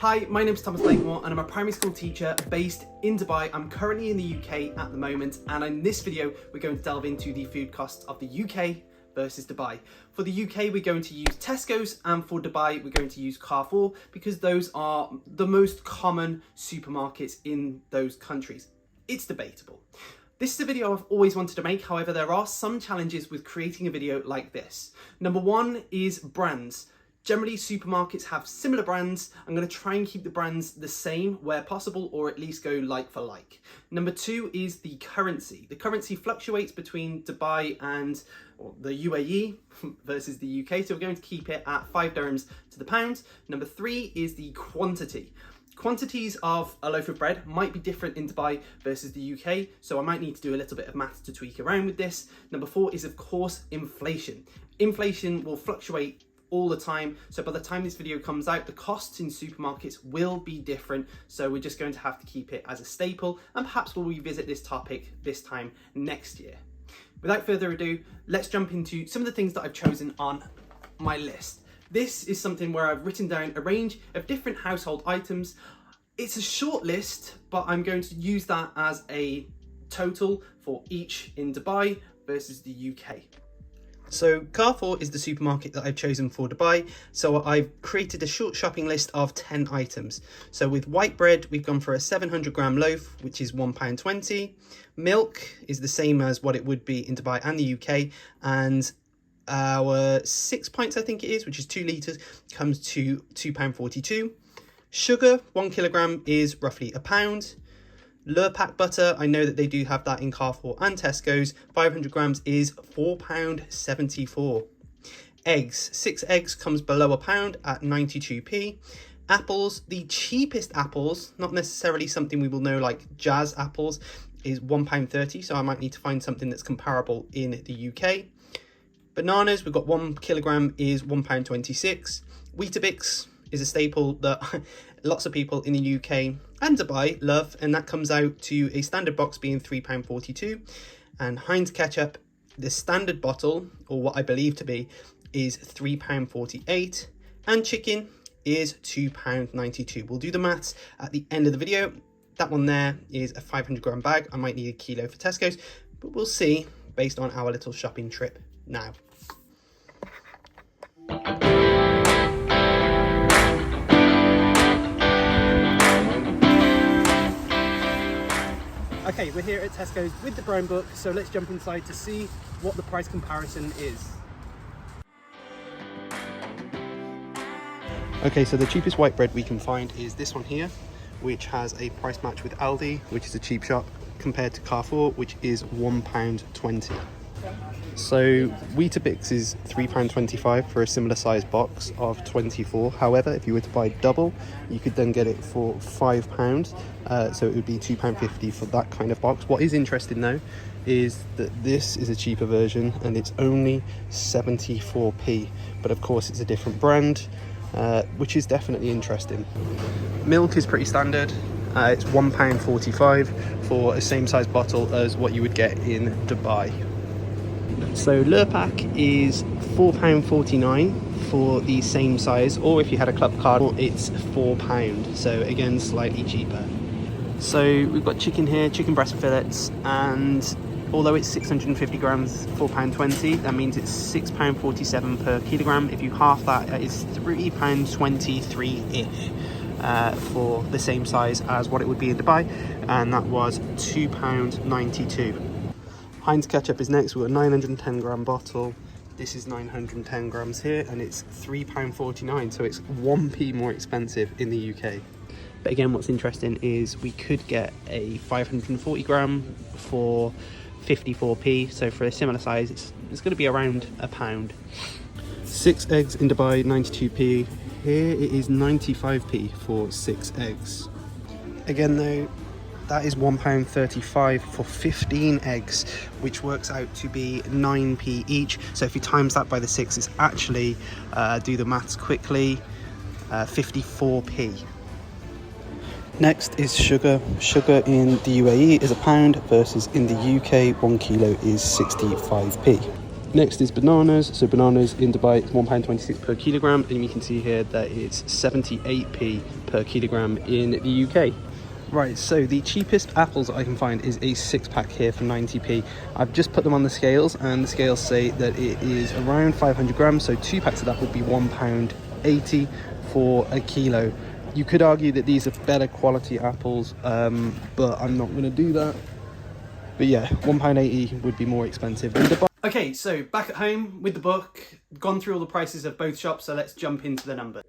Hi, my name is Thomas Blakemore and I'm a primary school teacher based in Dubai. I'm currently in the UK at the moment, and in this video we're going to delve into the food costs of the UK versus Dubai. For the UK we're going to use Tesco's, and for Dubai we're going to use Carrefour because those are the most common supermarkets in those countries. It's debatable. This is a video I've always wanted to make, however there are some challenges with creating a video like this. Number one is brands. Generally, supermarkets have similar brands. I'm going to try and keep the brands the same where possible, or at least go like for like. Number two is the currency. The currency fluctuates between Dubai and the UAE versus the UK, so we're going to keep it at 5 dirhams to the pound. Number three is the quantity. Quantities of a loaf of bread might be different in Dubai versus the UK, so I might need to do a little bit of maths to tweak around with this. Number four is, of course, inflation. Inflation will fluctuate all the time, so by the time this video comes out the costs in supermarkets will be different, so we're just going to have to keep it as a staple, and perhaps we'll revisit this topic this time next year. Without further ado, let's jump into some of the things that I've chosen on my list. This is something where I've written down a range of different household items. It's a short list, but I'm going to use that as a total for each in Dubai versus the UK. So Carrefour is the supermarket that I've chosen for Dubai, so I've created a short shopping list of 10 items. So with white bread, we've gone for a 700 gram loaf, which is £1.20. Milk is the same as what it would be in Dubai and the UK, and our 6 pints, I think it is, which is 2 litres, comes to £2.42. Sugar, 1 kilogram is roughly £1. Lurpak butter, I know that they do have that in Carrefour and Tesco's. 500 grams is £4.74. Eggs, 6 eggs comes below £1 at 92p. Apples, the cheapest apples, not necessarily something we will know like Jazz apples, is £1.30, so I might need to find something that's comparable in the UK. Bananas, we've got 1 kilogram is £1.26. Weetabix is a staple that lots of people in the UK and Dubai love, and that comes out to a standard box being £3.42. And Heinz ketchup, the standard bottle, or what I believe to be, is £3.48. And chicken is £2.92. We'll do the maths at the end of the video. That one there is a 500 gram bag. I might need a kilo for Tesco's, but we'll see based on our little shopping trip now. Okay, we're here at Tesco's with the brown book, so let's jump inside to see what the price comparison is. Okay, so the cheapest white bread we can find is this one here, which has a price match with Aldi, which is a cheap shop, compared to Carrefour, which is £1.20. So Weetabix is £3.25 for a similar size box of 24. However, if you were to buy double, you could then get it for £5. So it would be £2.50 for that kind of box. What is interesting though is that this is a cheaper version and it's only 74p. But of course it's a different brand, which is definitely interesting. Milk is pretty standard. It's £1.45 for a same size bottle as what you would get in Dubai. So Lurpak is £4.49 for the same size, or if you had a club card it's £4, so again slightly cheaper. So we've got chicken here, chicken breast fillets, and although it's 650 grams, £4.20, that means it's £6.47 per kilogram. If you half that, it's £3.23-ish for the same size as what it would be in Dubai, and that was £2.92. Heinz ketchup is next. We've got a 910 gram bottle. This is 910 grams here, and it's £3.49, so it's 1p more expensive in the UK. But again, what's interesting is we could get a 540 gram for 54p, so for a similar size it's going to be around £1. 6 eggs in Dubai, 92p. Here it is 95p for 6 eggs. Again though, that is £1.35 for 15 eggs, which works out to be 9p each. So if you times that by the 6, it's actually, do the maths quickly, 54p. Next is sugar. Sugar in the UAE is £1 versus in the UK 1 kilo is 65p. Next is bananas. So bananas in Dubai, it's £1.26 per kilogram, and you can see here that it's 78p per kilogram in the UK. Right, so the cheapest apples I can find is a 6-pack here for 90p. I've just put them on the scales, and the scales say that it is around 500 grams, so 2 packs of that would be £1.80 for a kilo. You could argue that these are better quality apples, but I'm not going to do that. But yeah, £1.80 would be more expensive than Dubai. Okay, so back at home with the book, gone through all the prices of both shops, so let's jump into the numbers.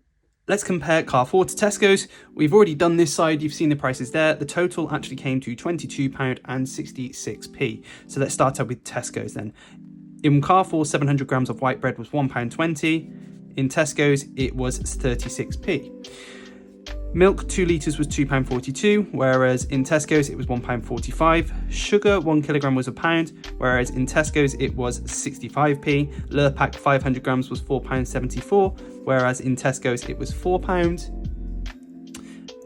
Let's compare Carrefour to Tesco's. We've already done this side, you've seen the prices there. The total actually came to £22.66p. So let's start out with Tesco's then. In Carrefour, 700 grams of white bread was £1.20. In Tesco's, it was 36p. Milk, 2 litres was £2.42, whereas in Tesco's it was £1.45. Sugar, 1 kilogram was £1, whereas in Tesco's it was 65p. Lurpak, 500 grams was £4.74, whereas in Tesco's it was £4.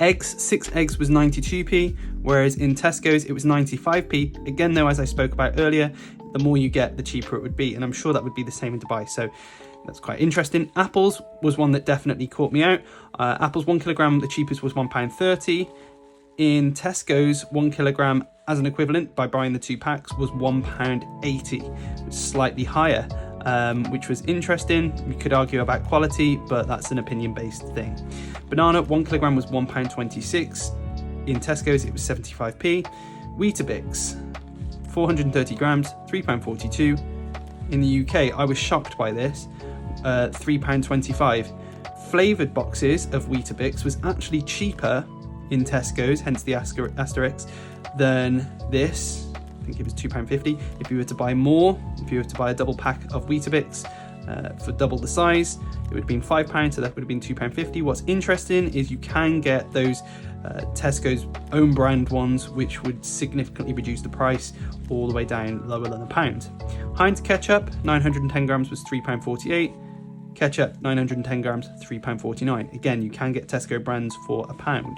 Eggs, 6 eggs was 92p, whereas in Tesco's it was 95p. Again though, as I spoke about earlier, the more you get, the cheaper it would be, and I'm sure that would be the same in Dubai. So that's quite interesting. Apples was one that definitely caught me out. Apples, 1 kilogram, the cheapest was £1.30. In Tesco's, 1 kilogram as an equivalent by buying the 2 packs was £1.80, which is slightly higher, which was interesting. You could argue about quality, but that's an opinion-based thing. Banana, 1 kilogram was £1.26. In Tesco's, it was 75p. Weetabix, 430 grams, £3.42. In the UK, I was shocked by this. £3.25. Flavoured boxes of Weetabix was actually cheaper in Tesco's, hence the asterisk, than this. I think it was £2.50. If you were to buy more, if you were to buy a double pack of Weetabix for double the size, it would have been £5, so that would have been £2.50. What's interesting is you can get those Tesco's own brand ones, which would significantly reduce the price all the way down lower than £1. Heinz ketchup, 910 grams was £3.48. Ketchup, 910 grams, £3.49. Again, you can get Tesco brands for £1.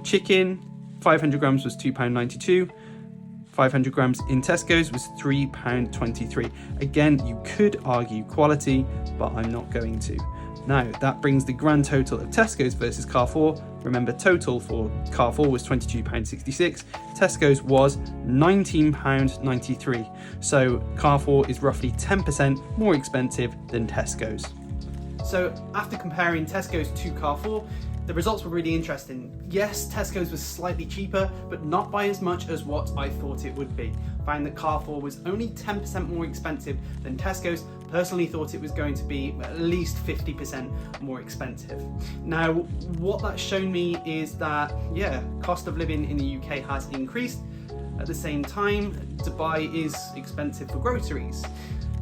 Chicken, 500 grams was £2.92. 500 grams in Tesco's was £3.23. Again, you could argue quality, but I'm not going to. Now, that brings the grand total of Tesco's versus Carrefour. Remember, total for Carrefour was £22.66. Tesco's was £19.93. So Carrefour is roughly 10% more expensive than Tesco's. So after comparing Tesco's to Carrefour, the results were really interesting. Yes, Tesco's was slightly cheaper, but not by as much as what I thought it would be. I found that Carrefour was only 10% more expensive than Tesco's. Personally thought it was going to be at least 50% more expensive. Now, what that's shown me is that, yeah, cost of living in the UK has increased. At the same time, Dubai is expensive for groceries.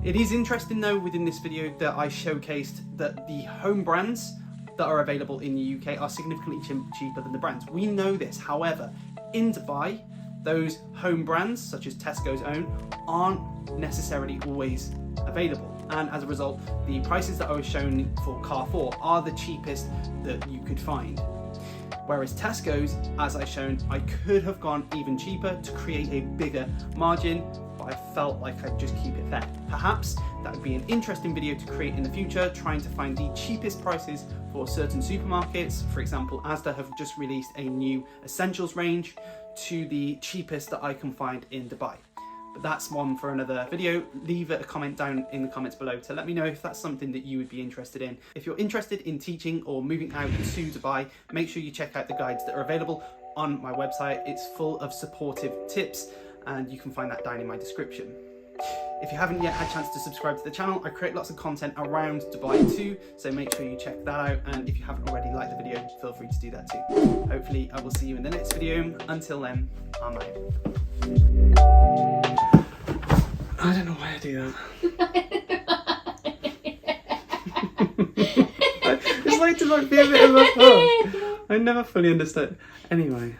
It is interesting though, within this video, that I showcased that the home brands that are available in the UK are significantly cheaper than the brands. We know this. However, in Dubai, those home brands, such as Tesco's own, aren't necessarily always available. And as a result, the prices that I was shown for Carrefour are the cheapest that you could find. Whereas Tesco's, as I've shown, I could have gone even cheaper to create a bigger margin, but I felt like I'd just keep it there. Perhaps that would be an interesting video to create in the future, trying to find the cheapest prices for certain supermarkets. For example, Asda have just released a new essentials range to the cheapest that I can find in Dubai. But that's one for another video. Leave a comment down in the comments below to let me know if that's something that you would be interested in. If you're interested in teaching or moving out to Dubai, make sure you check out the guides that are available on my website. It's full of supportive tips, and you can find that down in my description. If you haven't yet had a chance to subscribe to the channel, I create lots of content around Dubai too, so make sure you check that out, and if you haven't already liked the video, feel free to do that too. Hopefully I will see you in the next video. Until then, I'm out. I don't know why I do that. It's like to be a bit of a... I never fully understood. Anyway.